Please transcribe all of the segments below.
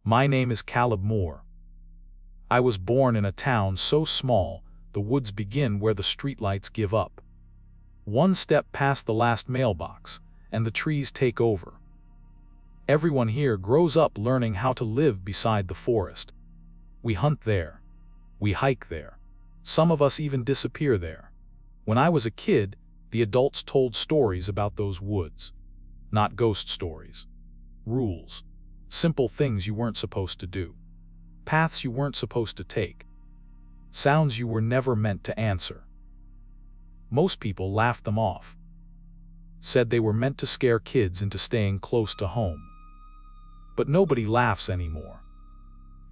My name is Caleb Moore. I was born in a town so small, the woods begin where the streetlights give up. One step past the last mailbox, and the trees take over. Everyone here grows up learning how to live beside the forest. We hunt there. We hike there. Some of us even disappear there. When I was a kid, the adults told stories about those woods. Not ghost stories. Rules. Simple things you weren't supposed to do. Paths you weren't supposed to take. Sounds you were never meant to answer. Most people laughed them off. Said they were meant to scare kids into staying close to home. But nobody laughs anymore.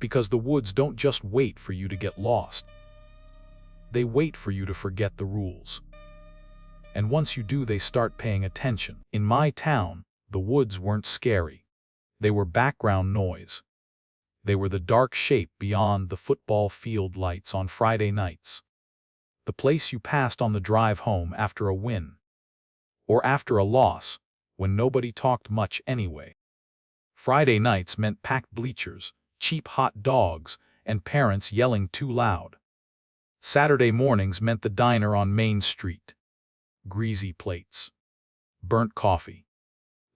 Because the woods don't just wait for you to get lost. They wait for you to forget the rules. And once you do, they start paying attention. In my town, the woods weren't scary. They were background noise. They were the dark shape beyond the football field lights on Friday nights. The place you passed on the drive home after a win. Or after a loss, when nobody talked much anyway. Friday nights meant packed bleachers, cheap hot dogs, and parents yelling too loud. Saturday mornings meant the diner on Main Street. Greasy plates. Burnt coffee.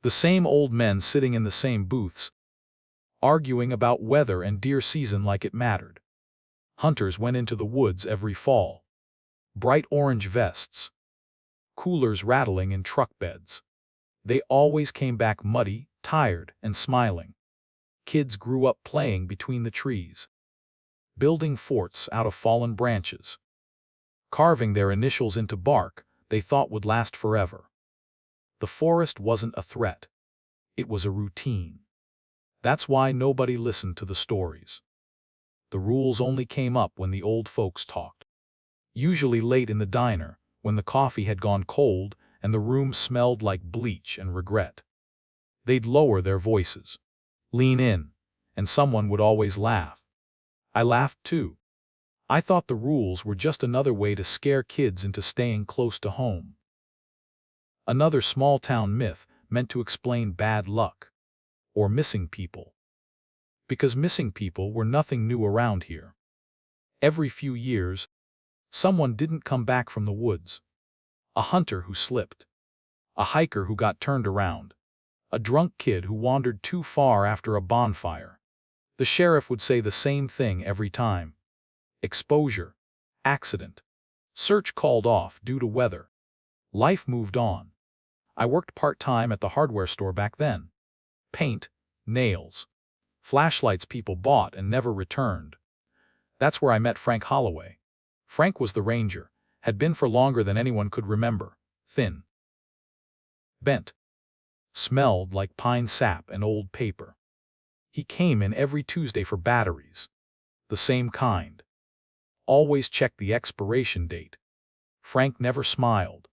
The same old men sitting in the same booths, arguing about weather and deer season like it mattered. Hunters went into the woods every fall. Bright orange vests. Coolers rattling in truck beds. They always came back muddy, tired, and smiling. Kids grew up playing between the trees. Building forts out of fallen branches. Carving their initials into bark they thought would last forever. The forest wasn't a threat. It was a routine. That's why nobody listened to the stories. The rules only came up when the old folks talked. Usually late in the diner, when the coffee had gone cold and the room smelled like bleach and regret. They'd lower their voices, lean in, and someone would always laugh. I laughed too. I thought the rules were just another way to scare kids into staying close to home. Another small-town myth meant to explain bad luck, or missing people. Because missing people were nothing new around here. Every few years, someone didn't come back from the woods. A hunter who slipped. A hiker who got turned around. A drunk kid who wandered too far after a bonfire. The sheriff would say the same thing every time. Exposure. Accident. Search called off due to weather. Life moved on. I worked part-time at the hardware store back then. Paint, nails, flashlights people bought and never returned. That's where I met Frank Holloway. Frank was the ranger, had been for longer than anyone could remember, thin, bent, smelled like pine sap and old paper. He came in every Tuesday for batteries, the same kind. Always checked the expiration date. Frank never smiled,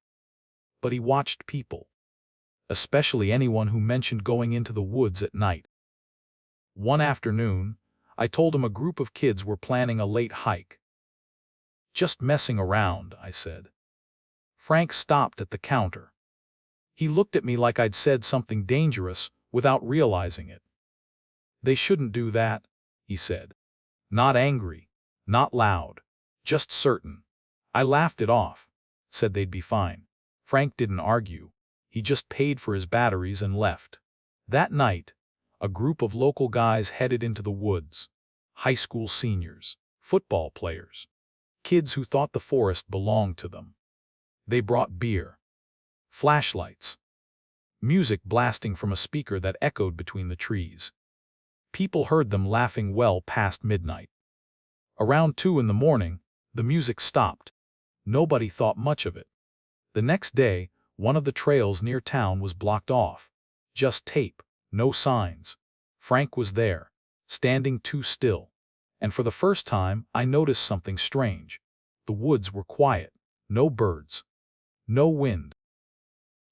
but he watched people. Especially anyone who mentioned going into the woods at night. One afternoon, I told him a group of kids were planning a late hike. Just messing around, I said. Frank stopped at the counter. He looked at me like I'd said something dangerous without realizing it. They shouldn't do that, he said. Not angry, not loud, just certain. I laughed it off, said they'd be fine. Frank didn't argue. He just paid for his batteries and left. That night, a group of local guys headed into the woods. High school seniors, football players, kids who thought the forest belonged to them. They brought beer, flashlights, music blasting from a speaker that echoed between the trees. People heard them laughing well past midnight. Around 2 in the morning, the music stopped. Nobody thought much of it. The next day, one of the trails near town was blocked off. Just tape, no signs. Frank was there, standing too still. And for the first time, I noticed something strange. The woods were quiet. No birds. No wind.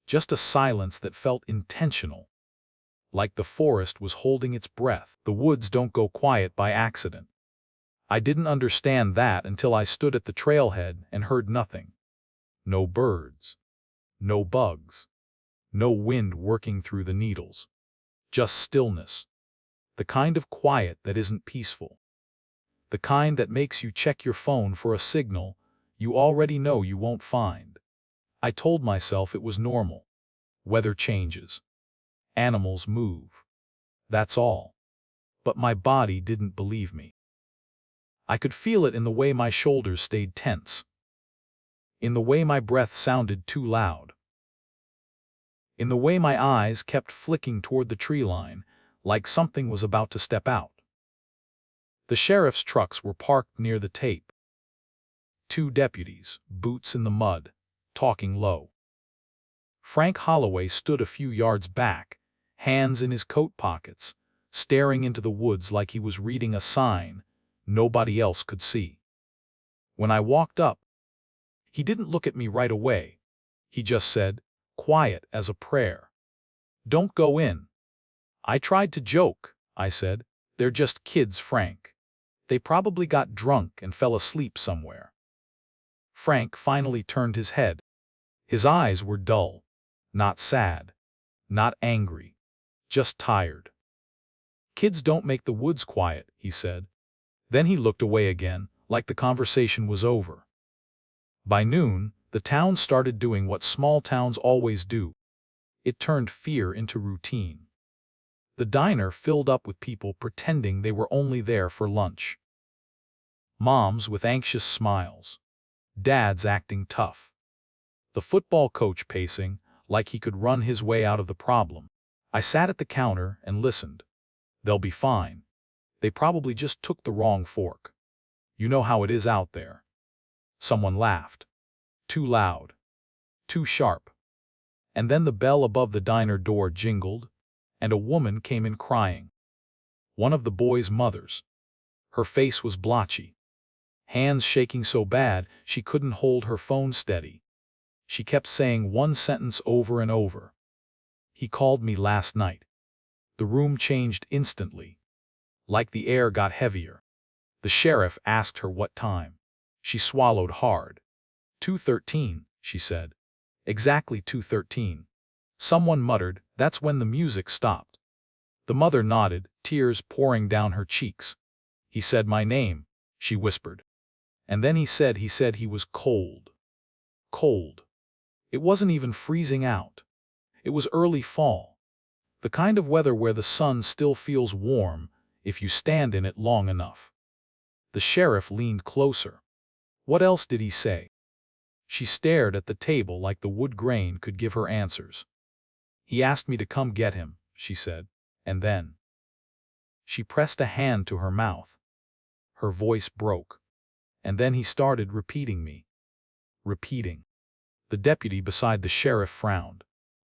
Just a silence that felt intentional. Like the forest was holding its breath. The woods don't go quiet by accident. I didn't understand that until I stood at the trailhead and heard nothing. No birds. No bugs. No wind working through the needles. Just stillness. The kind of quiet that isn't peaceful. The kind that makes you check your phone for a signal you already know you won't find. I told myself it was normal. Weather changes. Animals move. That's all. But my body didn't believe me. I could feel it in the way my shoulders stayed tense, in the way my breath sounded too loud, in the way my eyes kept flicking toward the tree line, like something was about to step out. The sheriff's trucks were parked near the tape. 2 deputies, boots in the mud, talking low. Frank Holloway stood a few yards back, hands in his coat pockets, staring into the woods like he was reading a sign nobody else could see. When I walked up, he didn't look at me right away. He just said, quiet as a prayer, "Don't go in." I tried to joke. I said, "They're just kids, Frank. They probably got drunk and fell asleep somewhere." Frank finally turned his head. His eyes were dull, not sad, not angry, just tired. "Kids don't make the woods quiet," he said. Then he looked away again, like the conversation was over. By noon, the town started doing what small towns always do. It turned fear into routine. The diner filled up with people pretending they were only there for lunch. Moms with anxious smiles. Dads acting tough. The football coach pacing, like he could run his way out of the problem. I sat at the counter and listened. They'll be fine. They probably just took the wrong fork. You know how it is out there. Someone laughed. Too loud. Too sharp. And then the bell above the diner door jingled, and a woman came in crying. One of the boys' mothers. Her face was blotchy. Hands shaking so bad she couldn't hold her phone steady. She kept saying one sentence over and over. "He called me last night." The room changed instantly. Like the air got heavier. The sheriff asked her what time. She swallowed hard. 2:13, she said. Exactly 2:13. Someone muttered, "That's when the music stopped." The mother nodded, tears pouring down her cheeks. "He said my name," she whispered. And then he said he was cold. Cold. It wasn't even freezing out. It was early fall. The kind of weather where the sun still feels warm if you stand in it long enough. The sheriff leaned closer. What else did he say? She stared at the table like the wood grain could give her answers. "He asked me to come get him," she said. And then she pressed a hand to her mouth. Her voice broke. "And then he started repeating me." Repeating. The deputy beside the sheriff frowned.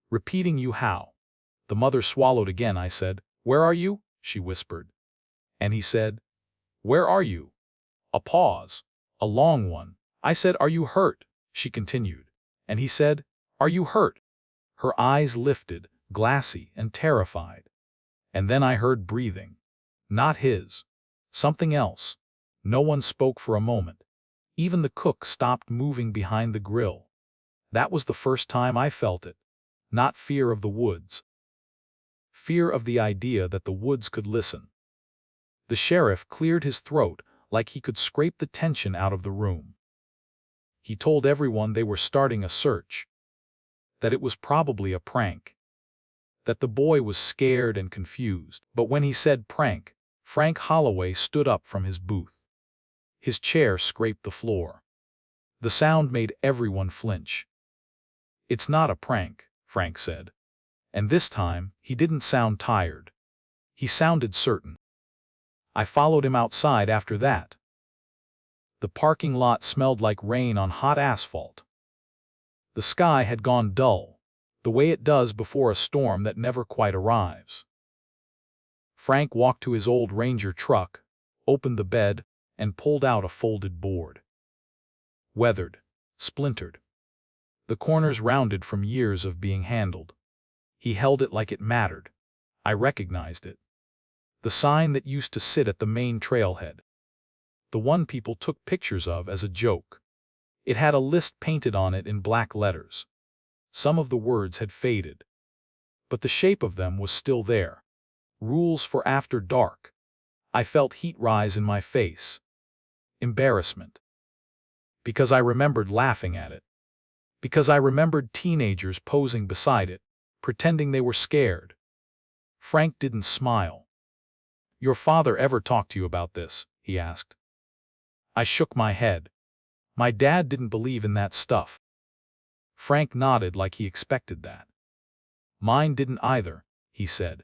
"Repeating you how?" The mother swallowed again. I said, "Where are you?" she whispered. And he said, "Where are you?" A pause. A long one. I said, "Are you hurt?" She continued. And he said, "Are you hurt?" Her eyes lifted, glassy and terrified. And then I heard breathing. Not his. Something else. No one spoke for a moment. Even the cook stopped moving behind the grill. That was the first time I felt it. Not fear of the woods. Fear of the idea that the woods could listen. The sheriff cleared his throat like he could scrape the tension out of the room. He told everyone they were starting a search. That it was probably a prank. That the boy was scared and confused. But when he said prank, Frank Holloway stood up from his booth. His chair scraped the floor. The sound made everyone flinch. "It's not a prank," Frank said. And this time, he didn't sound tired. He sounded certain. I followed him outside after that. The parking lot smelled like rain on hot asphalt. The sky had gone dull, the way it does before a storm that never quite arrives. Frank walked to his old Ranger truck, opened the bed, and pulled out a folded board. Weathered, splintered. The corners rounded from years of being handled. He held it like it mattered. I recognized it. The sign that used to sit at the main trailhead. The one people took pictures of as a joke. It had a list painted on it in black letters. Some of the words had faded. But the shape of them was still there. Rules for after dark. I felt heat rise in my face. Embarrassment. Because I remembered laughing at it. Because I remembered teenagers posing beside it, pretending they were scared. Frank didn't smile. "Your father ever talked to you about this?" he asked. I shook my head. My dad didn't believe in that stuff. Frank nodded like he expected that. "Mine didn't either," he said.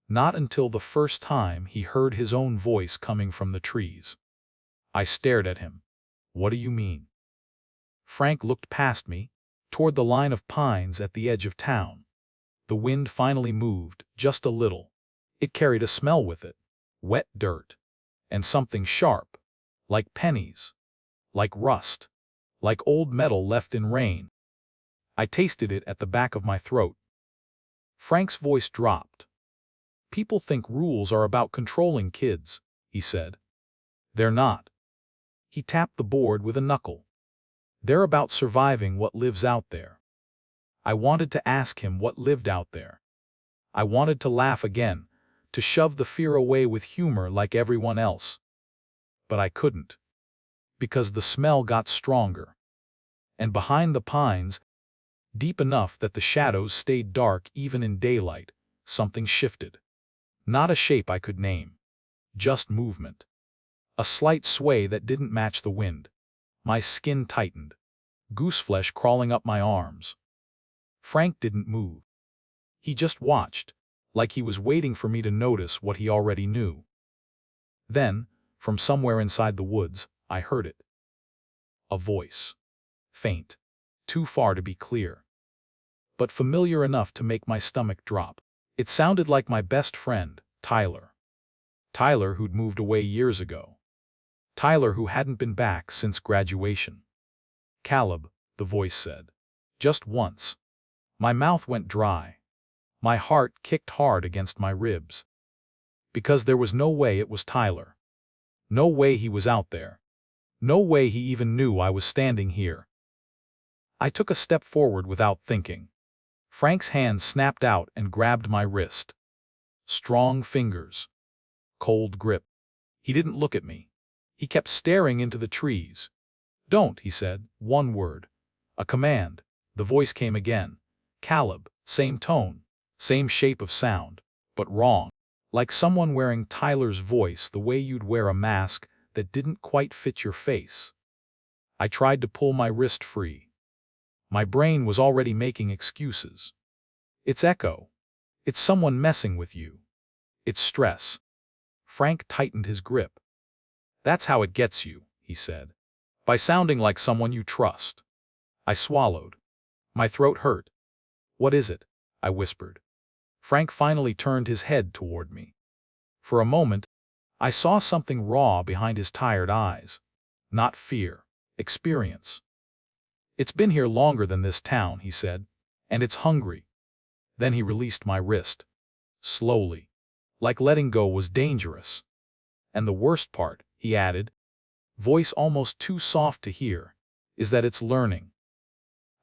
Not until the first time he heard his own voice coming from the trees. I stared at him. "What do you mean?" Frank looked past me, toward the line of pines at the edge of town. The wind finally moved, just a little. It carried a smell with it. Wet dirt. And something sharp. Like pennies. Like rust. Like old metal left in rain. I tasted it at the back of my throat. Frank's voice dropped. "People think rules are about controlling kids," he said. "They're not." He tapped the board with a knuckle. "They're about surviving what lives out there." I wanted to ask him what lived out there. I wanted to laugh again, to shove the fear away with humor like everyone else. But I couldn't. Because the smell got stronger. And behind the pines, deep enough that the shadows stayed dark even in daylight, something shifted. Not a shape I could name. Just movement. A slight sway that didn't match the wind. My skin tightened. Gooseflesh crawling up my arms. Frank didn't move. He just watched, like he was waiting for me to notice what he already knew. Then, from somewhere inside the woods, I heard it. A voice. Faint. Too far to be clear. But familiar enough to make my stomach drop. It sounded like my best friend, Tyler. Tyler who'd moved away years ago. Tyler who hadn't been back since graduation. "Caleb," the voice said. Just once. My mouth went dry. My heart kicked hard against my ribs. Because there was no way it was Tyler. No way he was out there. No way he even knew I was standing here. I took a step forward without thinking. Frank's hand snapped out and grabbed my wrist. Strong fingers. Cold grip. He didn't look at me. He kept staring into the trees. "Don't," he said, one word. A command. The voice came again. "Caleb," same tone, same shape of sound, but wrong. Like someone wearing Tyler's voice the way you'd wear a mask that didn't quite fit your face. I tried to pull my wrist free. My brain was already making excuses. "It's echo. It's someone messing with you. It's stress." Frank tightened his grip. "That's how it gets you," he said. "By sounding like someone you trust." I swallowed. My throat hurt. "What is it?" I whispered. Frank finally turned his head toward me. For a moment, I saw something raw behind his tired eyes. Not fear. Experience. "It's been here longer than this town," he said. "And it's hungry." Then he released my wrist. Slowly. Like letting go was dangerous. "And the worst part," he added, voice almost too soft to hear, "is that it's learning."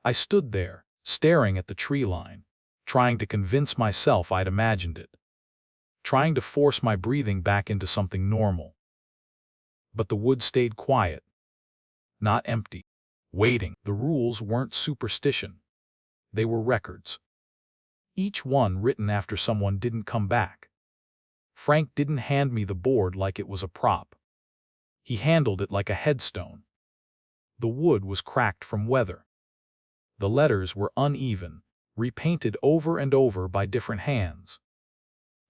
I stood there, staring at the tree line, trying to convince myself I'd imagined it. Trying to force my breathing back into something normal. But the woods stayed quiet. Not empty. Waiting. The rules weren't superstition. They were records. Each one written after someone didn't come back. Frank didn't hand me the board like it was a prop. He handled it like a headstone. The wood was cracked from weather. The letters were uneven, repainted over and over by different hands.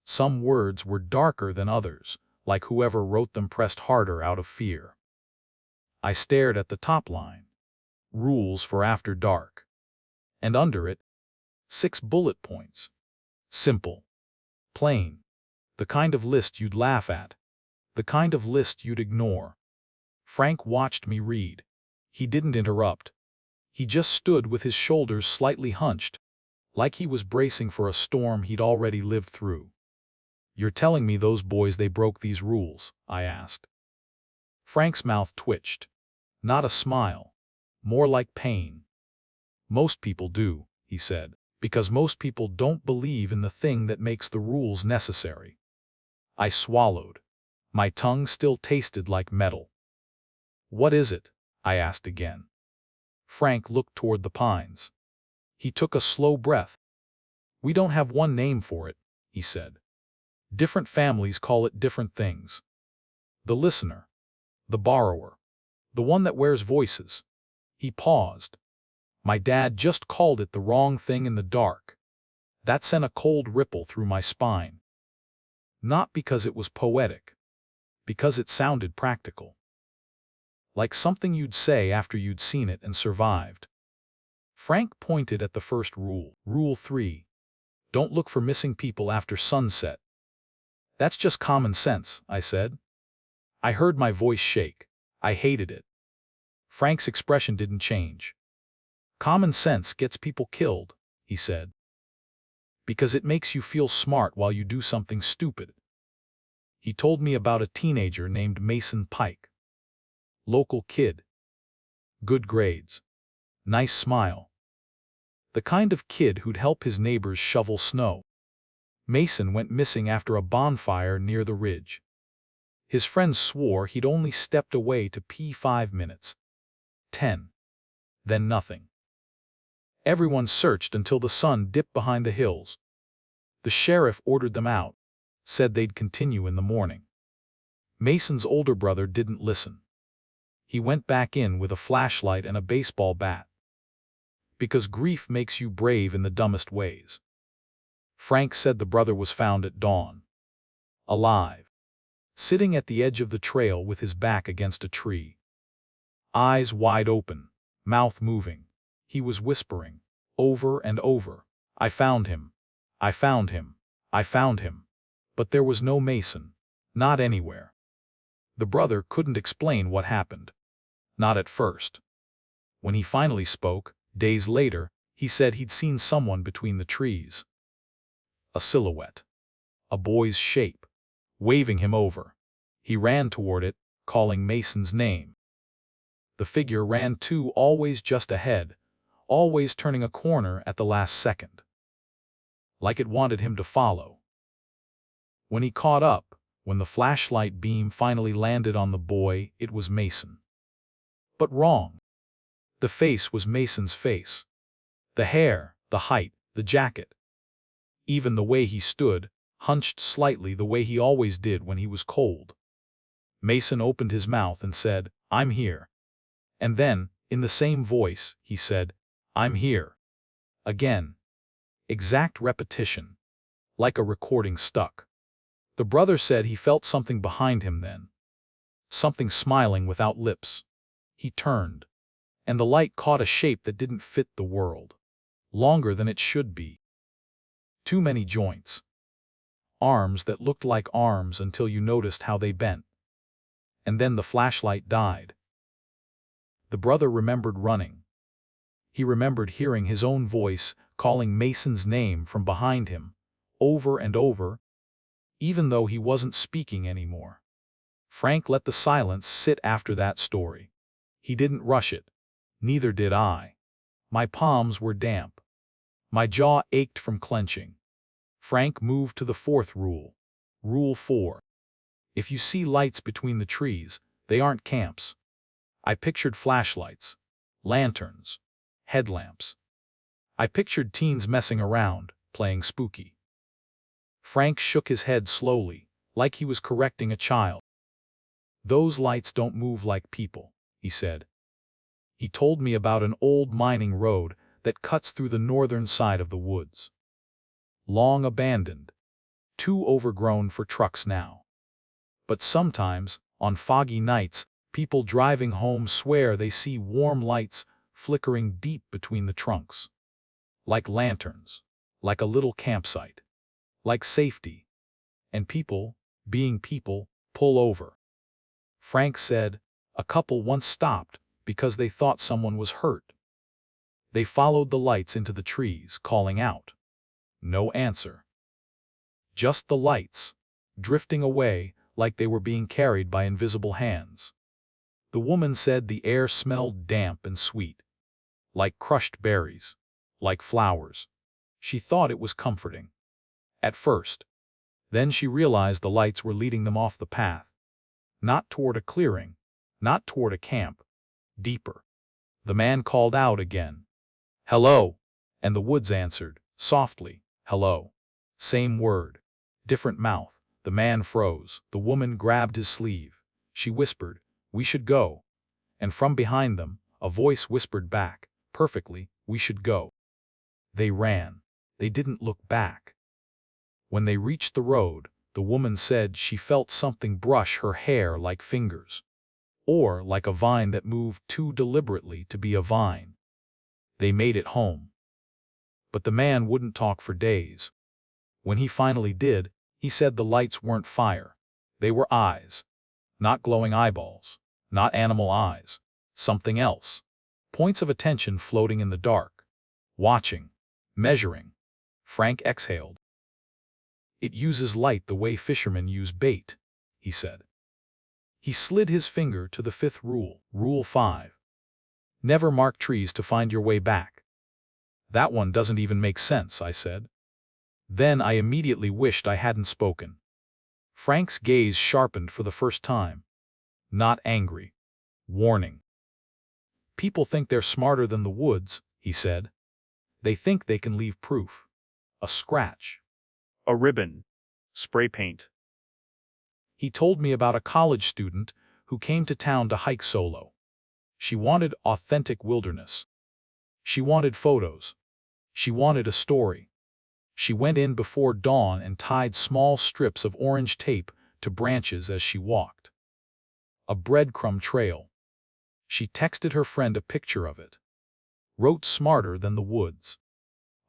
Some words were darker than others, like whoever wrote them pressed harder out of fear. I stared at the top line. Rules for after dark. And under it, 6 bullet points. Simple. Plain. The kind of list you'd laugh at. The kind of list you'd ignore. Frank watched me read. He didn't interrupt. He just stood with his shoulders slightly hunched, like he was bracing for a storm he'd already lived through. "You're telling me those boys they broke these rules?" I asked. Frank's mouth twitched. Not a smile. More like pain. "Most people do," he said, "because most people don't believe in the thing that makes the rules necessary." I swallowed. My tongue still tasted like metal. "What is it?" I asked again. Frank looked toward the pines. He took a slow breath. "We don't have one name for it," he said. "Different families call it different things. The listener. The borrower. The one that wears voices." He paused. "My dad just called it the wrong thing in the dark." That sent a cold ripple through my spine. Not because it was poetic. Because it sounded practical. Like something you'd say after you'd seen it and survived. Frank pointed at the first rule. Rule 3. Don't look for missing people after sunset. "That's just common sense," I said. I heard my voice shake. I hated it. Frank's expression didn't change. "Common sense gets people killed," he said. "Because it makes you feel smart while you do something stupid." He told me about a teenager named Mason Pike. Local kid. Good grades. Nice smile. The kind of kid who'd help his neighbors shovel snow. Mason went missing after a bonfire near the ridge. His friends swore he'd only stepped away to pee 5 minutes. 10. Then nothing. Everyone searched until the sun dipped behind the hills. The sheriff ordered them out, said they'd continue in the morning. Mason's older brother didn't listen. He went back in with a flashlight and a baseball bat. Because grief makes you brave in the dumbest ways. Frank said the brother was found at dawn. Alive. Sitting at the edge of the trail with his back against a tree. Eyes wide open, mouth moving. He was whispering, over and over, "I found him. I found him. I found him." But there was no Mason. Not anywhere. The brother couldn't explain what happened. Not at first. When he finally spoke, days later, he said he'd seen someone between the trees. A silhouette. A boy's shape. Waving him over. He ran toward it, calling Mason's name. The figure ran too, always just ahead, always turning a corner at the last second. Like it wanted him to follow. When he caught up, when the flashlight beam finally landed on the boy, it was Mason. But wrong. The face was Mason's face. The hair, the height, the jacket. Even the way he stood, hunched slightly the way he always did when he was cold. Mason opened his mouth and said, "I'm here." And then, in the same voice, he said, "I'm here." Again. Exact repetition. Like a recording stuck. The brother said he felt something behind him then. Something smiling without lips. He turned. And the light caught a shape that didn't fit the world. Longer than it should be. Too many joints. Arms that looked like arms until you noticed how they bent. And then the flashlight died. The brother remembered running. He remembered hearing his own voice calling Mason's name from behind him, over and over, even though he wasn't speaking anymore. Frank let the silence sit after that story. He didn't rush it. Neither did I. My palms were damp. My jaw ached from clenching. Frank moved to the fourth rule. Rule 4. If you see lights between the trees, they aren't camps. I pictured flashlights, lanterns, headlamps. I pictured teens messing around, playing spooky. Frank shook his head slowly, like he was correcting a child. "Those lights don't move like people," he said. He told me about an old mining road that cuts through the northern side of the woods. Long abandoned. Too overgrown for trucks now. But sometimes, on foggy nights, people driving home swear they see warm lights flickering deep between the trunks. Like lanterns. Like a little campsite. Like safety. And people, being people, pull over. Frank said, a couple once stopped because they thought someone was hurt. They followed the lights into the trees, calling out. No answer. Just the lights, drifting away like they were being carried by invisible hands. The woman said the air smelled damp and sweet. Like crushed berries. Like flowers. She thought it was comforting. At first. Then she realized the lights were leading them off the path. Not toward a clearing, not toward a camp. Deeper. The man called out again. "Hello!" And the woods answered, softly, "Hello." Same word. Different mouth. The man froze. The woman grabbed his sleeve. She whispered, "We should go." And from behind them, a voice whispered back, perfectly, "We should go." They ran. They didn't look back. When they reached the road, the woman said she felt something brush her hair like fingers. Or like a vine that moved too deliberately to be a vine. They made it home. But the man wouldn't talk for days. When he finally did, he said the lights weren't fire. They were eyes. Not glowing eyeballs. Not animal eyes. Something else. Points of attention floating in the dark. Watching. Measuring. Frank exhaled. "It uses light the way fishermen use bait," he said. He slid his finger to the fifth rule, Rule 5. Never mark trees to find your way back. "That one doesn't even make sense," I said. Then I immediately wished I hadn't spoken. Frank's gaze sharpened for the first time. Not angry. Warning. "People think they're smarter than the woods," he said. "They think they can leave proof. A scratch. A ribbon. Spray paint." He told me about a college student who came to town to hike solo. She wanted authentic wilderness. She wanted photos. She wanted a story. She went in before dawn and tied small strips of orange tape to branches as she walked. A breadcrumb trail. She texted her friend a picture of it. Wrote smarter than the woods.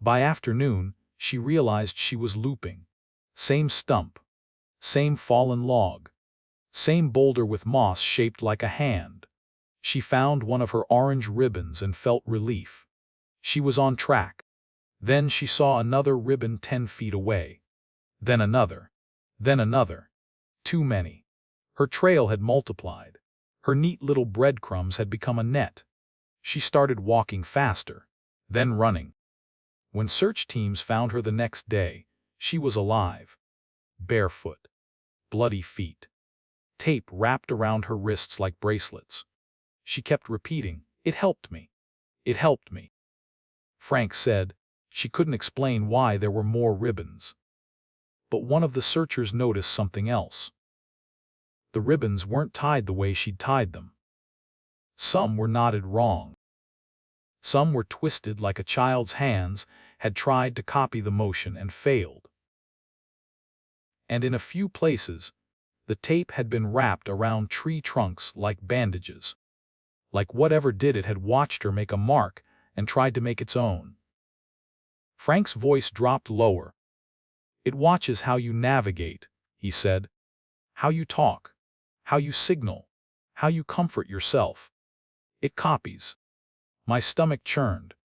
By afternoon, she realized she was looping. Same stump. Same fallen log. Same boulder with moss shaped like a hand. She found one of her orange ribbons and felt relief. She was on track. Then she saw another ribbon 10 feet away. Then another. Then another. Too many. Her trail had multiplied. Her neat little breadcrumbs had become a net. She started walking faster. Then running. When search teams found her the next day, she was alive. Barefoot. Bloody feet. Tape wrapped around her wrists like bracelets. She kept repeating, "It helped me. It helped me." Frank said she couldn't explain why there were more ribbons. But one of the searchers noticed something else. The ribbons weren't tied the way she'd tied them. Some were knotted wrong. Some were twisted like a child's hands had tried to copy the motion and failed. And in a few places, the tape had been wrapped around tree trunks like bandages. Like whatever did it had watched her make a mark and tried to make its own. Frank's voice dropped lower. "It watches how you navigate," he said. "How you talk. How you signal. How you comfort yourself. It copies." My stomach churned.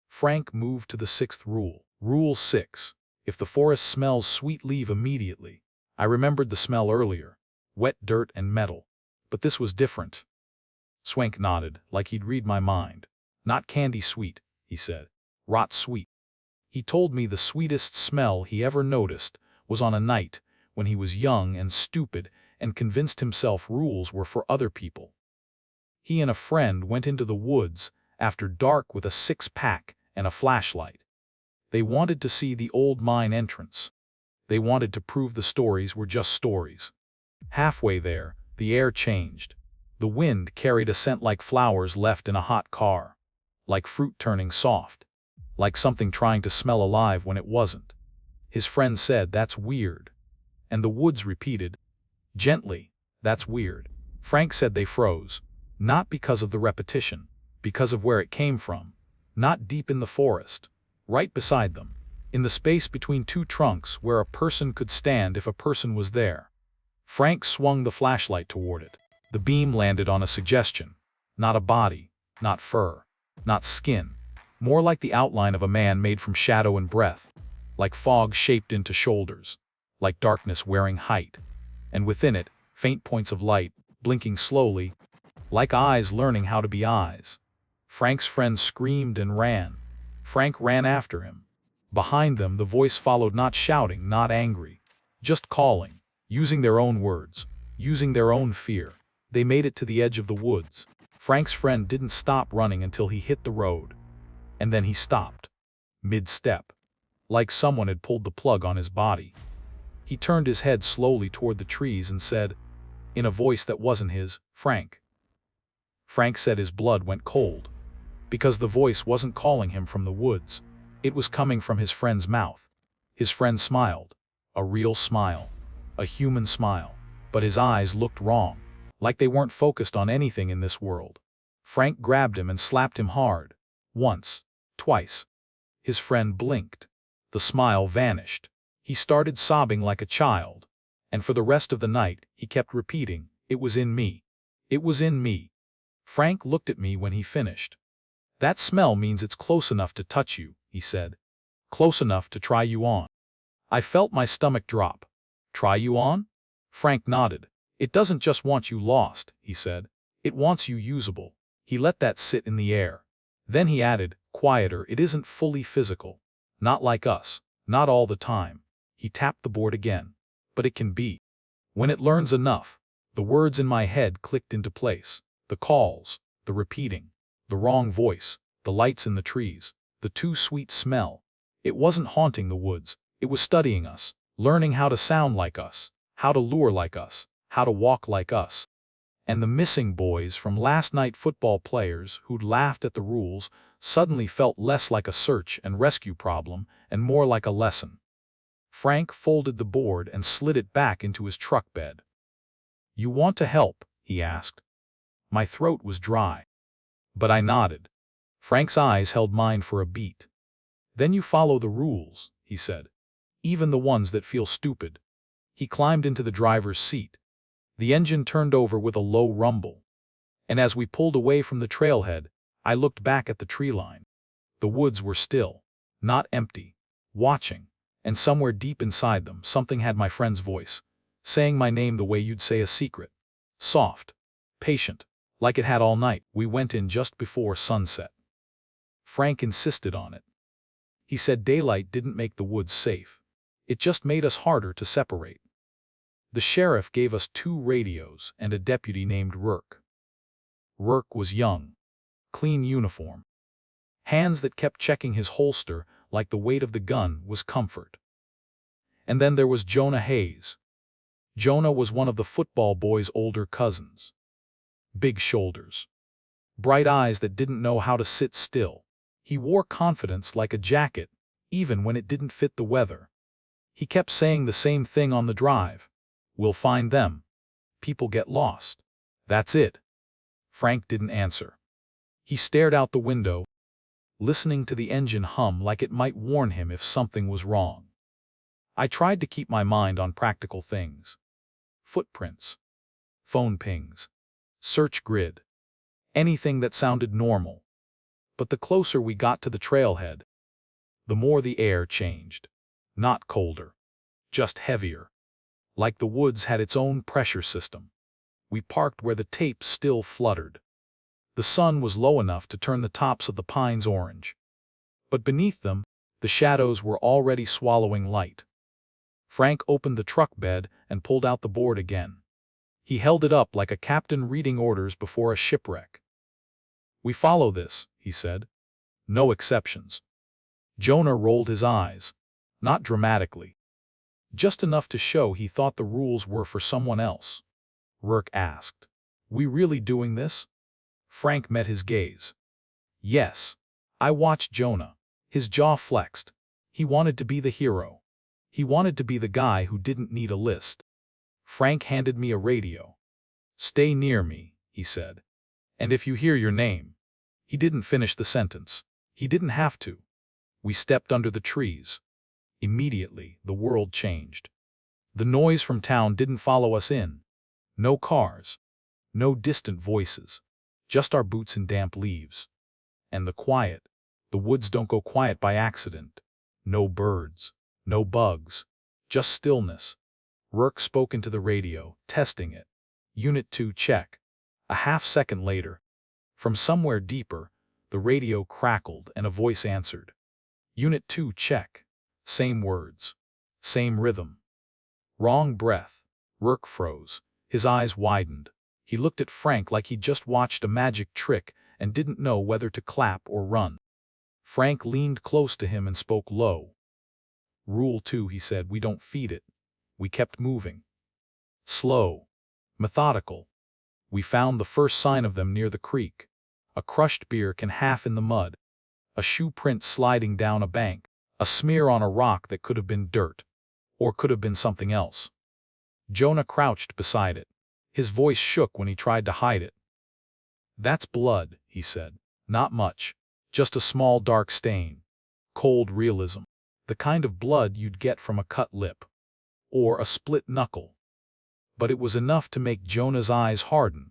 Frank moved to the sixth rule. Rule 6. If the forest smells sweet, leave immediately. I remembered the smell earlier. Wet dirt and metal. But this was different. Swank nodded, like he'd read my mind. "Not candy sweet," he said. "Rot sweet." He told me the sweetest smell he ever noticed was on a night when he was young and stupid and convinced himself rules were for other people. He and a friend went into the woods after dark with a 6-pack and a flashlight. They wanted to see the old mine entrance. They wanted to prove the stories were just stories. Halfway there, the air changed. The wind carried a scent like flowers left in a hot car. Like fruit turning soft. Like something trying to smell alive when it wasn't. His friend said, "That's weird." And the woods repeated, gently, "That's weird." Frank said they froze. Not because of the repetition. Because of where it came from. Not deep in the forest. Right beside them. In the space between two trunks where a person could stand if a person was there. Frank swung the flashlight toward it. The beam landed on a suggestion. Not a body. Not fur. Not skin. More like the outline of a man made from shadow and breath. Like fog shaped into shoulders. Like darkness wearing height. And within it, faint points of light, blinking slowly. Like eyes learning how to be eyes. Frank's friend screamed and ran. Frank ran after him. Behind them, the voice followed, not shouting, not angry. Just calling, using their own words, using their own fear. They made it to the edge of the woods. Frank's friend didn't stop running until he hit the road. And then he stopped. Mid-step. Like someone had pulled the plug on his body. He turned his head slowly toward the trees and said, in a voice that wasn't his, "Frank." Frank said his blood went cold. Because the voice wasn't calling him from the woods. It was coming from his friend's mouth. His friend smiled. A real smile. A human smile. But his eyes looked wrong. Like they weren't focused on anything in this world. Frank grabbed him and slapped him hard. Once. Twice. His friend blinked. The smile vanished. He started sobbing like a child. And for the rest of the night, he kept repeating, "It was in me. It was in me." Frank looked at me when he finished. "That smell means it's close enough to touch you," he said. "Close enough to try you on." I felt my stomach drop. "Try you on?" Frank nodded. "It doesn't just want you lost," he said. "It wants you usable." He let that sit in the air. Then he added, quieter, "It isn't fully physical. Not like us. Not all the time." He tapped the board again. "But it can be. When it learns enough." The words in my head clicked into place. The calls, the repeating, the wrong voice, the lights in the trees, the too sweet smell. It wasn't haunting the woods. It was studying us, learning how to sound like us, how to lure like us, how to walk like us. And the missing boys from last night, football players who'd laughed at the rules, suddenly felt less like a search and rescue problem and more like a lesson. Frank folded the board and slid it back into his truck bed. "You want to help?" he asked. My throat was dry. But I nodded. Frank's eyes held mine for a beat. "Then you follow the rules," he said. "Even the ones that feel stupid." He climbed into the driver's seat. The engine turned over with a low rumble. And as we pulled away from the trailhead, I looked back at the tree line. The woods were still, not empty, watching, and somewhere deep inside them something had my friend's voice, saying my name the way you'd say a secret. Soft, patient, like it had all night. We went in just before sunset. Frank insisted on it. He said daylight didn't make the woods safe. It just made us harder to separate. The sheriff gave us 2 radios and a deputy named Rourke. Rourke was young. Clean uniform. Hands that kept checking his holster like the weight of the gun was comfort. And then there was Jonah Hayes. Jonah was one of the football boys' older cousins. Big shoulders. Bright eyes that didn't know how to sit still. He wore confidence like a jacket, even when it didn't fit the weather. He kept saying the same thing on the drive. "We'll find them. People get lost. That's it." Frank didn't answer. He stared out the window, listening to the engine hum like it might warn him if something was wrong. I tried to keep my mind on practical things. Footprints. Phone pings. Search grid. Anything that sounded normal. But the closer we got to the trailhead, the more the air changed. Not colder. Just heavier. Like the woods had its own pressure system. We parked where the tape still fluttered. The sun was low enough to turn the tops of the pines orange. But beneath them, the shadows were already swallowing light. Frank opened the truck bed and pulled out the board again. He held it up like a captain reading orders before a shipwreck. "We follow this," he said. "No exceptions." Jonah rolled his eyes. Not dramatically. Just enough to show he thought the rules were for someone else. Rourke asked, "We really doing this?" Frank met his gaze. "Yes." I watched Jonah. His jaw flexed. He wanted to be the hero. He wanted to be the guy who didn't need a list. Frank handed me a radio. "Stay near me," he said. "And if you hear your name." He didn't finish the sentence. He didn't have to. We stepped under the trees. Immediately, the world changed. The noise from town didn't follow us in. No cars. No distant voices. Just our boots in damp leaves. And the quiet. The woods don't go quiet by accident. No birds. No bugs. Just stillness. Rourke spoke into the radio, testing it. "Unit 2 check." A half-second later, from somewhere deeper, the radio crackled and a voice answered. "Unit 2 check." Same words. Same rhythm. Wrong breath. Rourke froze. His eyes widened. He looked at Frank like he'd just watched a magic trick and didn't know whether to clap or run. Frank leaned close to him and spoke low. "Rule 2, he said, we don't feed it. We kept moving. Slow. Methodical. We found the first sign of them near the creek. A crushed beer can half in the mud. A shoe print sliding down a bank. A smear on a rock that could have been dirt. Or could have been something else." Jonah crouched beside it. His voice shook when he tried to hide it. "That's blood," he said. "Not much. Just a small dark stain. Cold realism. The kind of blood you'd get from a cut lip. Or a split knuckle." But it was enough to make Jonah's eyes harden.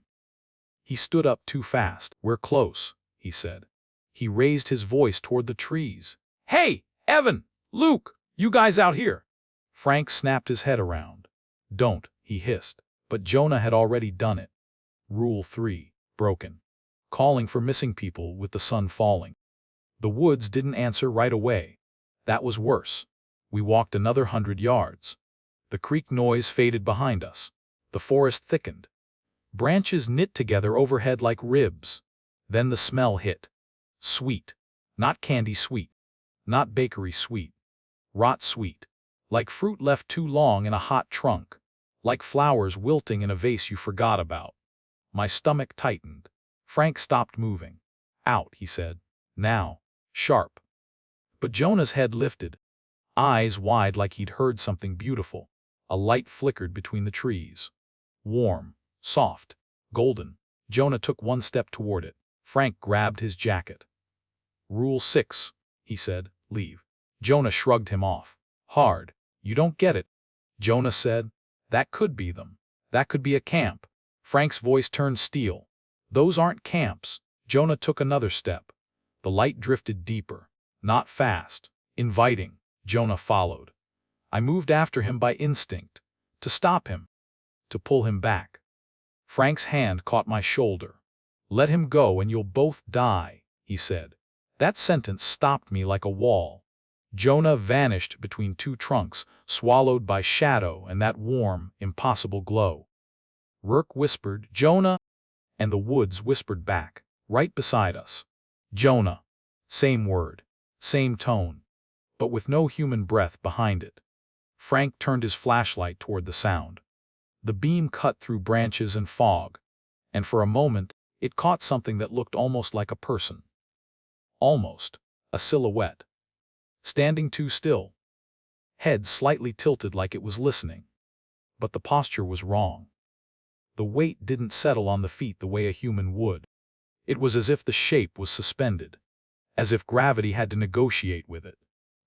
He stood up too fast. "We're close," he said. He raised his voice toward the trees. "Hey, Evan! Luke! You guys out here!" Frank snapped his head around. "Don't," he hissed. But Jonah had already done it. Rule 3, broken. Calling for missing people with the sun falling. The woods didn't answer right away. That was worse. We walked another 100 yards. The creek noise faded behind us. The forest thickened. Branches knit together overhead like ribs. Then the smell hit. Sweet. Not candy sweet. Not bakery sweet. Rot sweet. Like fruit left too long in a hot trunk. Like flowers wilting in a vase you forgot about. My stomach tightened. Frank stopped moving. "Out," he said. "Now. Sharp." But Jonah's head lifted. Eyes wide like he'd heard something beautiful. A light flickered between the trees. Warm. Soft. Golden. Jonah took one step toward it. Frank grabbed his jacket. "Rule 6, he said. "Leave." Jonah shrugged him off. Hard. "You don't get it," Jonah said. "That could be them. That could be a camp." Frank's voice turned steel. "Those aren't camps." Jonah took another step. The light drifted deeper. Not fast. Inviting. Jonah followed. I moved after him by instinct. To stop him. To pull him back. Frank's hand caught my shoulder. "Let him go and you'll both die," he said. That sentence stopped me like a wall. Jonah vanished between two trunks, swallowed by shadow and that warm, impossible glow. Rourke whispered, "Jonah!" And the woods whispered back, right beside us. "Jonah." Same word. Same tone. But with no human breath behind it. Frank turned his flashlight toward the sound. The beam cut through branches and fog, and for a moment it caught something that looked almost like a person. Almost. A silhouette. Standing too still. Head slightly tilted like it was listening. But the posture was wrong. The weight didn't settle on the feet the way a human would. It was as if the shape was suspended. As if gravity had to negotiate with it.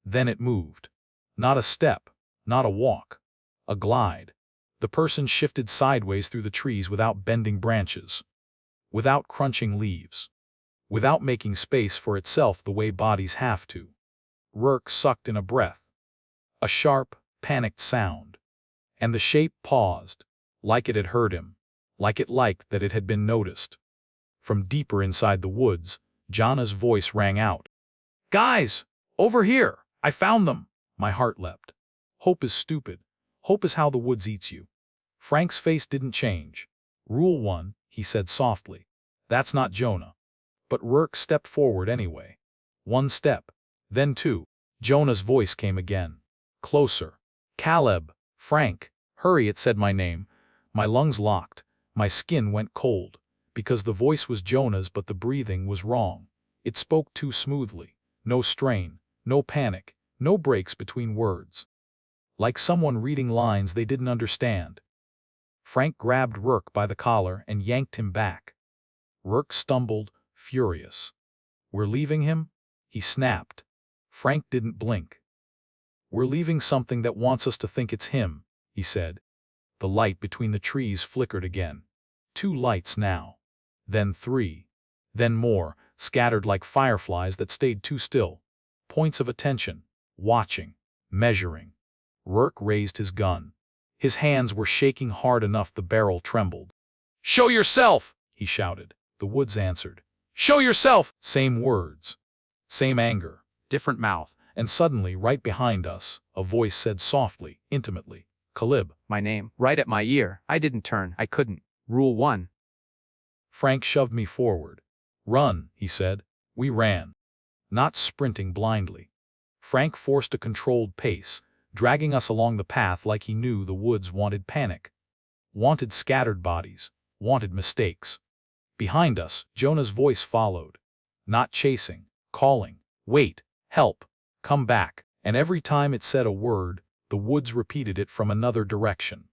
Then it moved. Not a step. Not a walk. A glide. The person shifted sideways through the trees without bending branches. Without crunching leaves. Without making space for itself the way bodies have to. Rourke sucked in a breath. A sharp, panicked sound. And the shape paused. Like it had heard him. Like it liked that it had been noticed. From deeper inside the woods, Jonah's voice rang out. "Guys! Over here! I found them!" My heart leapt. Hope is stupid. Hope is how the woods eats you. Frank's face didn't change. "Rule 1, he said softly. "That's not Jonah." But Rourke stepped forward anyway. One step. Then two. Jonah's voice came again. Closer. "Caleb. Frank. Hurry," it said my name. My lungs locked. My skin went cold. Because the voice was Jonah's but the breathing was wrong. It spoke too smoothly. No strain. No panic. No breaks between words. Like someone reading lines they didn't understand. Frank grabbed Rourke by the collar and yanked him back. Rourke stumbled, furious. "We're leaving him?" he snapped. Frank didn't blink. "We're leaving something that wants us to think it's him," he said. The light between the trees flickered again. 2 lights now. Then 3. Then more, scattered like fireflies that stayed too still. Points of attention. Watching. Measuring. Rourke raised his gun. His hands were shaking hard enough the barrel trembled. "Show yourself!" he shouted. The woods answered. "Show yourself!" Same words. Same anger. Different mouth. And suddenly, right behind us, a voice said softly, intimately, Caleb. My name, right at my ear. I didn't turn. I couldn't. Rule 1. Frank shoved me forward. Run, he said. We ran. Not sprinting blindly. Frank forced a controlled pace, dragging us along the path like he knew the woods wanted panic. Wanted scattered bodies. Wanted mistakes. Behind us, Jonah's voice followed. Not chasing. Calling. Wait. Help. Come back. And every time it said a word, the woods repeated it from another direction.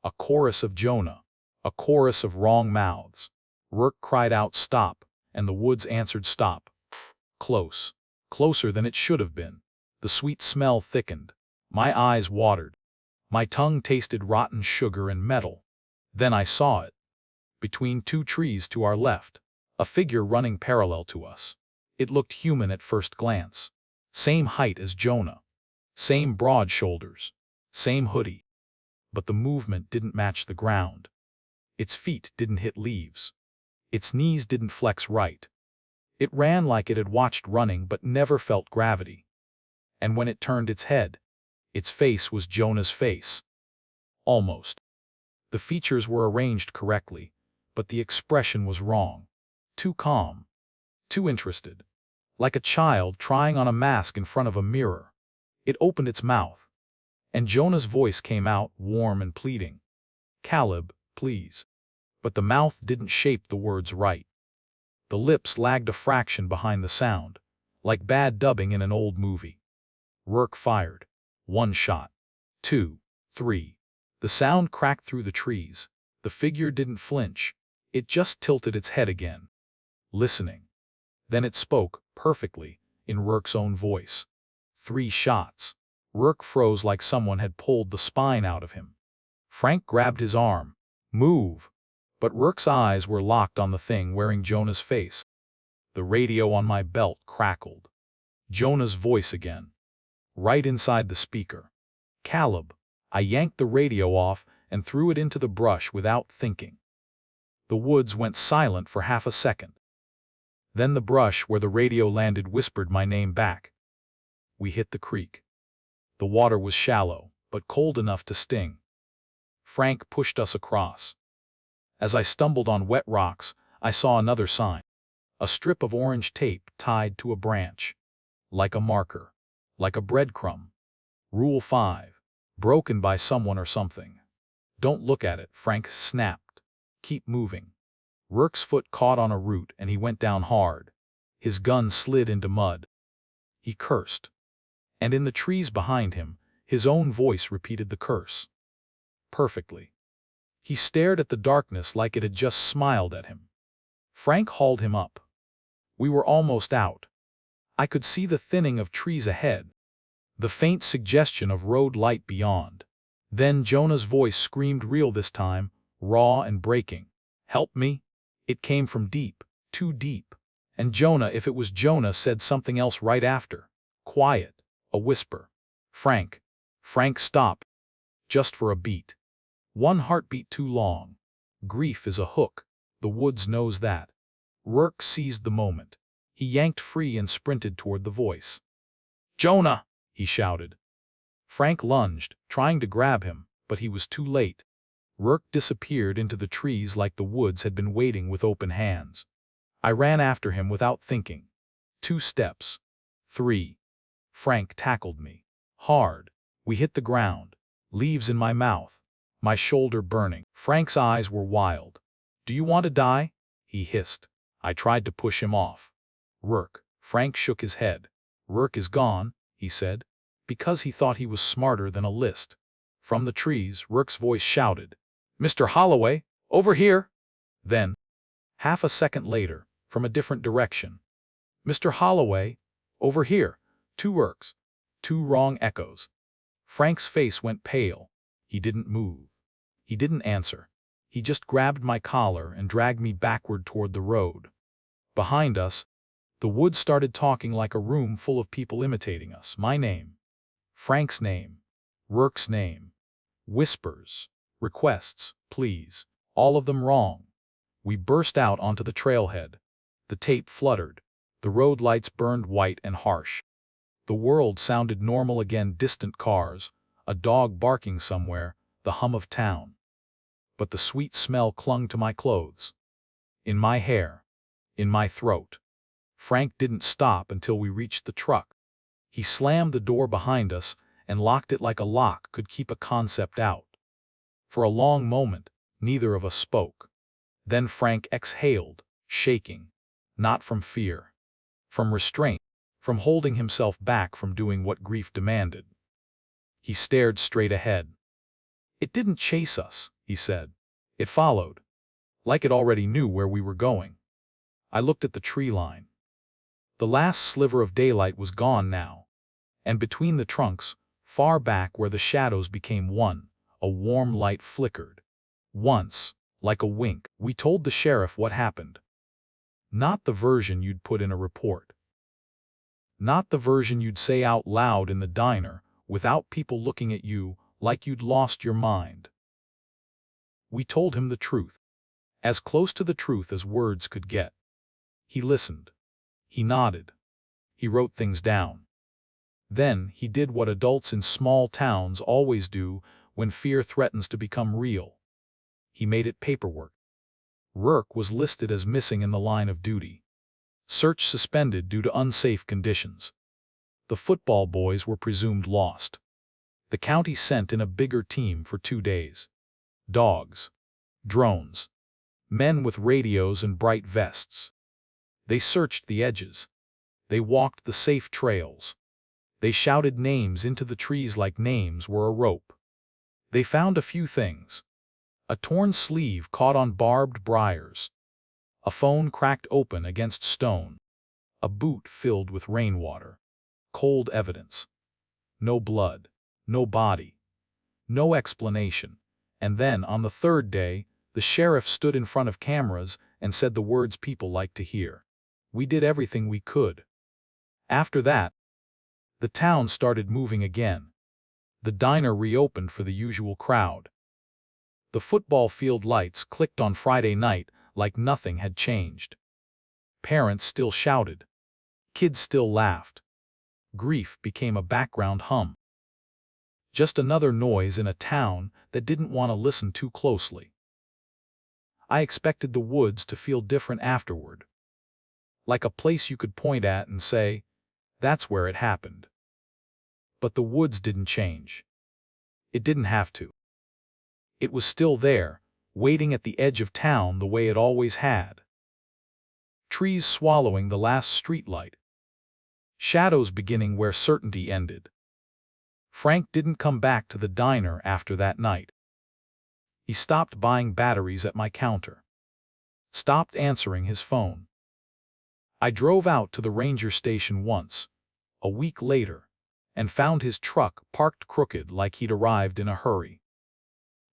A chorus of Jonah. A chorus of wrong mouths. Rourke cried out stop, and the woods answered stop. Close. Closer than it should have been. The sweet smell thickened. My eyes watered. My tongue tasted rotten sugar and metal. Then I saw it. Between two trees to our left. A figure running parallel to us. It looked human at first glance. Same height as Jonah. Same broad shoulders. Same hoodie. But the movement didn't match the ground. Its feet didn't hit leaves. Its knees didn't flex right. It ran like it had watched running but never felt gravity. And when it turned its head, its face was Jonah's face. Almost. The features were arranged correctly, but the expression was wrong. Too calm. Too interested. Like a child trying on a mask in front of a mirror. It opened its mouth. And Jonah's voice came out, warm and pleading. Caleb, please. But the mouth didn't shape the words right. The lips lagged a fraction behind the sound, like bad dubbing in an old movie. Rourke fired. 1 shot. 2. 3. The sound cracked through the trees. The figure didn't flinch. It just tilted its head again. Listening. Then it spoke, perfectly, in Rourke's own voice. 3 shots. Rourke froze like someone had pulled the spine out of him. Frank grabbed his arm. Move. But Rourke's eyes were locked on the thing wearing Jonah's face. The radio on my belt crackled. Jonah's voice again. Right inside the speaker. Caleb. I yanked the radio off and threw it into the brush without thinking. The woods went silent for half a second. Then the brush where the radio landed whispered my name back. We hit the creek. The water was shallow, but cold enough to sting. Frank pushed us across. As I stumbled on wet rocks, I saw another sign. A strip of orange tape tied to a branch. Like a marker. Like a breadcrumb. Rule 5. Broken by someone or something. Don't look at it, Frank snapped. Keep moving. Rourke's foot caught on a root and he went down hard. His gun slid into mud. He cursed. And in the trees behind him, his own voice repeated the curse. Perfectly. He stared at the darkness like it had just smiled at him. Frank hauled him up. We were almost out. I could see the thinning of trees ahead. The faint suggestion of road light beyond. Then Jonah's voice screamed real this time, raw and breaking. Help me? It came from deep, too deep. And Jonah, if it was Jonah, said something else right after. Quiet. A whisper. Frank. Frank, stop. Just for a beat. 1 heartbeat too long. Grief is a hook. The woods knows that. Rourke seized the moment. He yanked free and sprinted toward the voice. Jonah! He shouted. Frank lunged, trying to grab him, but he was too late. Rourke disappeared into the trees like the woods had been waiting with open hands. I ran after him without thinking. 2 steps. 3. Frank tackled me. Hard. We hit the ground. Leaves in my mouth. My shoulder burning. Frank's eyes were wild. Do you want to die? He hissed. I tried to push him off. Rourke. Frank shook his head. Rourke is gone, he said, because he thought he was smarter than a list. From the trees, Rourke's voice shouted, Mr. Holloway, over here! Then, half a second later, from a different direction, Mr. Holloway, over here! 2 Rourkes. 2 wrong echoes. Frank's face went pale. He didn't move. He didn't answer. He just grabbed my collar and dragged me backward toward the road. Behind us, the woods started talking like a room full of people imitating us. My name. Frank's name. Rourke's name. Whispers. Requests. Please. All of them wrong. We burst out onto the trailhead. The tape fluttered. The road lights burned white and harsh. The world sounded normal again. Distant cars. a dog barking somewhere, the hum of town. But the sweet smell clung to my clothes, in my hair, in my throat. Frank didn't stop until we reached the truck. He slammed the door behind us and locked it like a lock could keep a concept out. For a long moment, neither of us spoke. Then Frank exhaled, shaking, not from fear, from restraint, from holding himself back from doing what grief demanded. He stared straight ahead. "It didn't chase us," he said. "It followed, like it already knew where we were going." I looked at the tree line. The last sliver of daylight was gone now, and between the trunks, far back where the shadows became one, a warm light flickered. Once, like a wink, we told the sheriff what happened. Not the version you'd put in a report. Not the version you'd say out loud in the diner, without people looking at you like you'd lost your mind. We told him the truth, as close to the truth as words could get. He listened. He nodded. He wrote things down. Then he did what adults in small towns always do when fear threatens to become real. He made it paperwork. Rourke was listed as missing in the line of duty. Search suspended due to unsafe conditions. The football boys were presumed lost. The county sent in a bigger team for 2 days. Dogs. Drones. Men with radios and bright vests. They searched the edges. They walked the safe trails. They shouted names into the trees like names were a rope. They found a few things. A torn sleeve caught on barbed briars. A phone cracked open against stone. A boot filled with rainwater. Cold evidence. No blood. No body. No explanation. And then, on the 3rd day, the sheriff stood in front of cameras and said the words people like to hear. We did everything we could. After that, the town started moving again. The diner reopened for the usual crowd. The football field lights clicked on Friday night like nothing had changed. Parents still shouted. Kids still laughed. Grief became a background hum. Just another noise in a town that didn't want to listen too closely. I expected the woods to feel different afterward. Like a place you could point at and say, "That's where it happened." But the woods didn't change. It didn't have to. It was still there, waiting at the edge of town the way it always had. Trees swallowing the last streetlight. Shadows beginning where certainty ended. Frank didn't come back to the diner after that night. He stopped buying batteries at my counter. Stopped answering his phone. I drove out to the ranger station once, a week later, and found his truck parked crooked like he'd arrived in a hurry.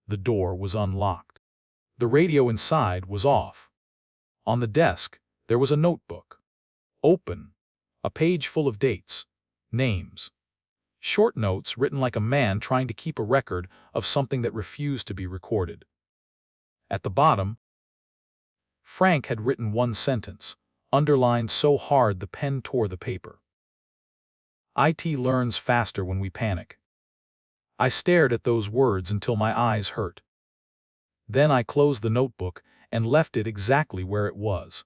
The door was unlocked. The radio inside was off. On the desk, there was a notebook. Open. A page full of dates. Names. Short notes written like a man trying to keep a record of something that refused to be recorded. At the bottom, Frank had written one sentence, underlined so hard the pen tore the paper. IT learns faster when we panic. I stared at those words until my eyes hurt. Then I closed the notebook and left it exactly where it was,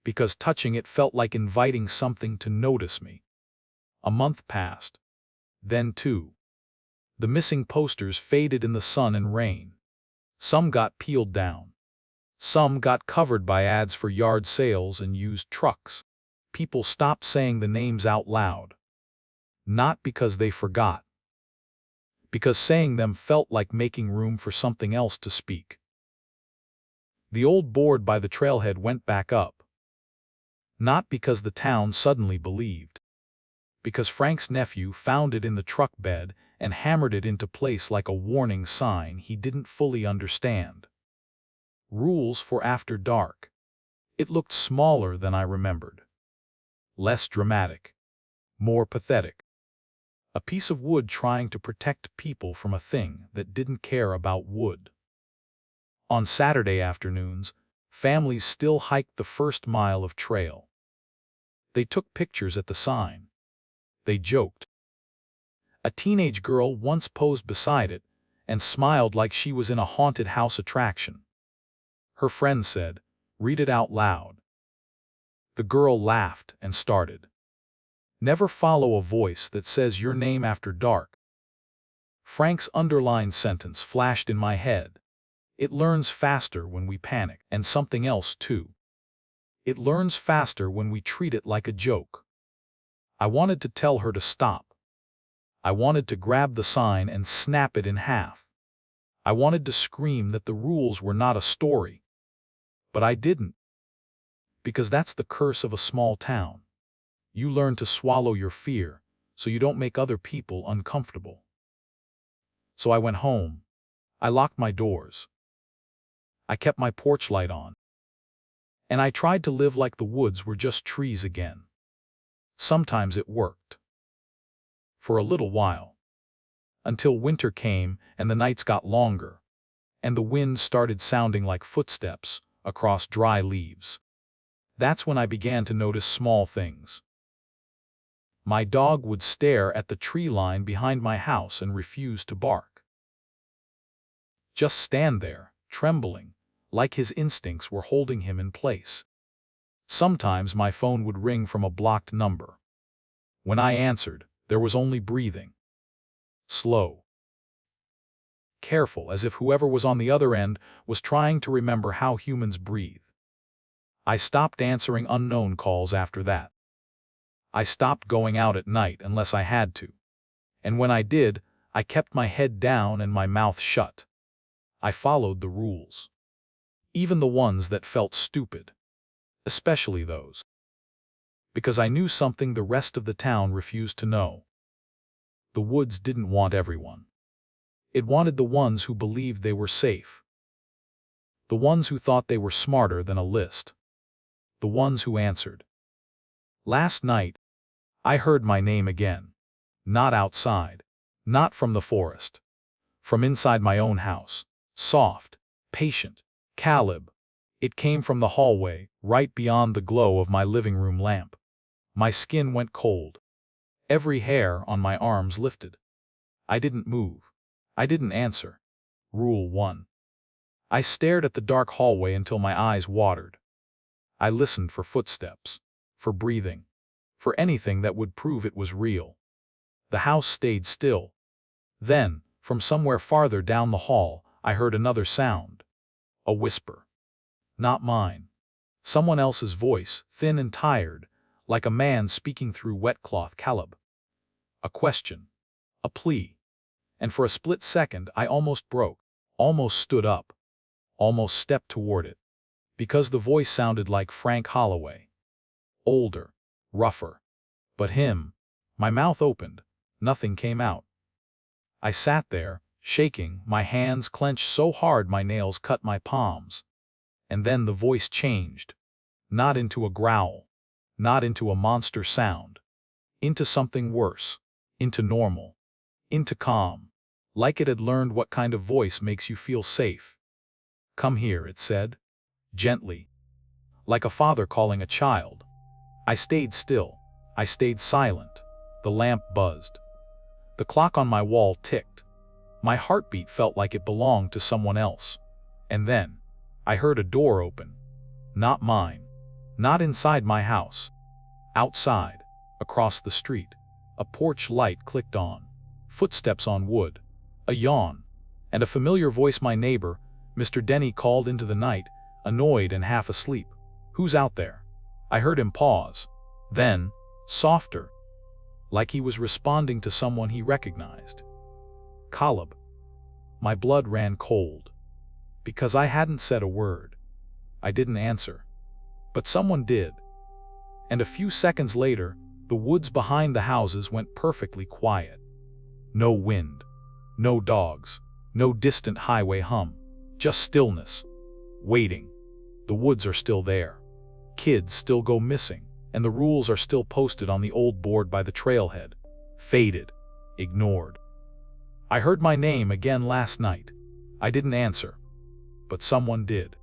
because touching it felt like inviting something to notice me. A month passed. Then 2. The missing posters faded in the sun and rain. Some got peeled down. Some got covered by ads for yard sales and used trucks. People stopped saying the names out loud. Not because they forgot. Because saying them felt like making room for something else to speak. The old board by the trailhead went back up. Not because the town suddenly believed. Because Frank's nephew found it in the truck bed and hammered it into place like a warning sign he didn't fully understand. Rules for after dark. It looked smaller than I remembered. Less dramatic. More pathetic. A piece of wood trying to protect people from a thing that didn't care about wood. On Saturday afternoons, families still hiked the first mile of trail. They took pictures at the sign. They joked. A teenage girl once posed beside it and smiled like she was in a haunted house attraction. Her friend said, "Read it out loud." The girl laughed and started. "Never follow a voice that says your name after dark." Frank's underlined sentence flashed in my head. It learns faster when we panic, and something else too. It learns faster when we treat it like a joke. I wanted to tell her to stop. I wanted to grab the sign and snap it in half. I wanted to scream that the rules were not a story. But I didn't. Because that's the curse of a small town. You learn to swallow your fear so you don't make other people uncomfortable. So I went home. I locked my doors. I kept my porch light on. And I tried to live like the woods were just trees again. Sometimes it worked. For a little while. Until winter came and the nights got longer, and the wind started sounding like footsteps across dry leaves. That's when I began to notice small things. My dog would stare at the tree line behind my house and refuse to bark. Just stand there, trembling, like his instincts were holding him in place. Sometimes my phone would ring from a blocked number. When I answered, there was only breathing. Slow. Careful, as if whoever was on the other end was trying to remember how humans breathe. I stopped answering unknown calls after that. I stopped going out at night unless I had to. And when I did, I kept my head down and my mouth shut. I followed the rules. Even the ones that felt stupid. Especially those. Because I knew something the rest of the town refused to know. The woods didn't want everyone. It wanted the ones who believed they were safe. The ones who thought they were smarter than a list. The ones who answered. Last night, I heard my name again. Not outside. Not from the forest. From inside my own house. Soft. Patient. Caleb. It came from the hallway, right beyond the glow of my living room lamp. My skin went cold. Every hair on my arms lifted. I didn't move. I didn't answer. Rule 1. I stared at the dark hallway until my eyes watered. I listened for footsteps, for breathing, for anything that would prove it was real. The house stayed still. Then, from somewhere farther down the hall, I heard another sound. A whisper. Not mine. Someone else's voice, thin and tired, like a man speaking through wet cloth. Caleb. A question. A plea. And for a split second I almost broke, almost stood up, almost stepped toward it. Because the voice sounded like Frank Holloway. Older, rougher. But him. My mouth opened. Nothing came out. I sat there, shaking, my hands clenched so hard my nails cut my palms. And then the voice changed. Not into a growl. Not into a monster sound. Into something worse. Into normal. Into calm. Like it had learned what kind of voice makes you feel safe. Come here, it said. Gently. Like a father calling a child. I stayed still. I stayed silent. The lamp buzzed. The clock on my wall ticked. My heartbeat felt like it belonged to someone else. And then, I heard a door open. Not mine. Not inside my house. Outside, across the street. A porch light clicked on. Footsteps on wood. A yawn. And a familiar voice. My neighbor, Mr. Denny, called into the night, annoyed and half asleep. Who's out there? I heard him pause. Then, softer. Like he was responding to someone he recognized. Caleb. My blood ran cold. Because I hadn't said a word. I didn't answer. But someone did. And a few seconds later, the woods behind the houses went perfectly quiet. No wind. No dogs. No distant highway hum. Just stillness. Waiting. The woods are still there. Kids still go missing. And the rules are still posted on the old board by the trailhead. Faded. Ignored. I heard my name again last night. I didn't answer. But someone did.